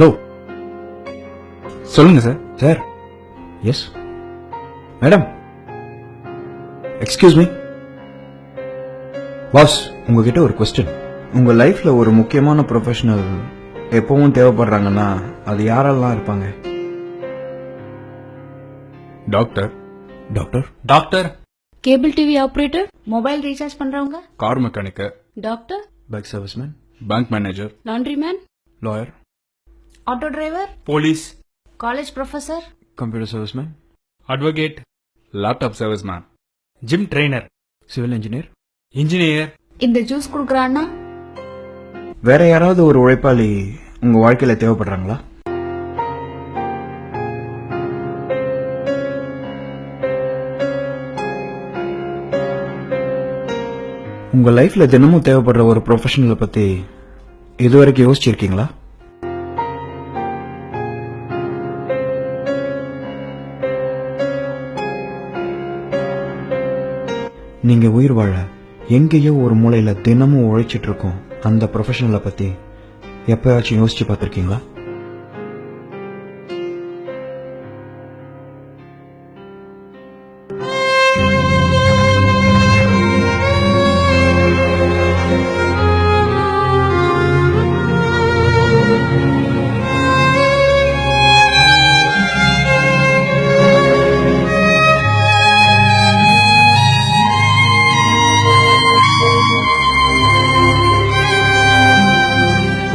Hello, சொல்லுங்க sir. Sir. Yes madam. Excuse me pass, உங்ககிட்ட ஒரு கொஸ்டின். உங்க லைஃப்ல ஒரு முக்கியமான ப்ரொஃபஷனல் எப்பவும் தேவைப்படுறாங்கன்னா அது யாரெல்லாம் இருப்பாங்க? Doctor. Doctor. Doctor. Cable TV operator, mobile recharge பண்றவங்க, car mechanic. Doctor, bike serviceman, bank manager, laundry man, lawyer, auto driver, police, college professor, computer serviceman, advocate, laptop serviceman, gym trainer, civil engineer. Engineer. இந்த juice குடுக்கறான்னா வேற யாராவது ஒரு உழைப்பாளி உங்க வாழ்க்கையில தேவைப்படுறாங்களா? உங்க லைஃப்ல தினமும் தேவைப்படுற ஒரு ப்ரொஃபஷனலை பத்தி இதுவரைக்கும் யோசிச்சிருக்கீங்களா? நீங்க உயிர் வாழ எங்கேயோ ஒரு மூலையில தினமும் உழைச்சிட்டு இருக்கோம் அந்த ப்ரொஃபஷனலை பத்தி எப்பயாச்சும் யோசிச்சு பார்த்திருக்கீங்களா?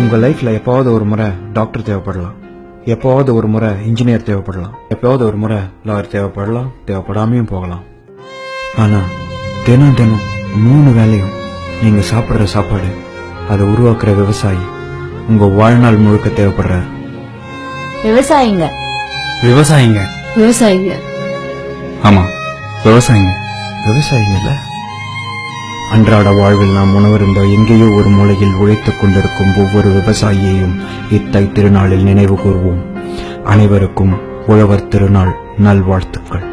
உங்க லைஃப்ல எப்பாவது ஒரு முறை டாக்டர் தேவைப்படலாம், எப்பாவது ஒரு முறை இன்ஜினியர் தேவைப்படலாம், எப்பாவது ஒரு முறை லாயர் தேவைப்படலாம், தேவைப்படாமையும் போகலாம். ஆனா தினம் தினம் 3 வேளையும் நீங்க சாப்பிடுற சாப்பாடு, அதை உருவாக்குற விவசாயி உங்க வாழ்நாள் முழுக்க தேவைப்படுறாரு. விவசாயிங்க. விவசாயிங்க. விவசாயிங்க. ஆமா, விவசாயிங்க. விவசாயிங்க இல்ல, அன்றாட வாழ்வில் நாம் உணவருந்த எங்கேயோ ஒரு மூலையில் உழைத்துக் கொண்டிருக்கும் ஒவ்வொரு விவசாயியையும் இத்தை திருநாளில் நினைவு கூர்வோம். அனைவருக்கும் உழவர் திருநாள் நல்வாழ்த்துக்கள்.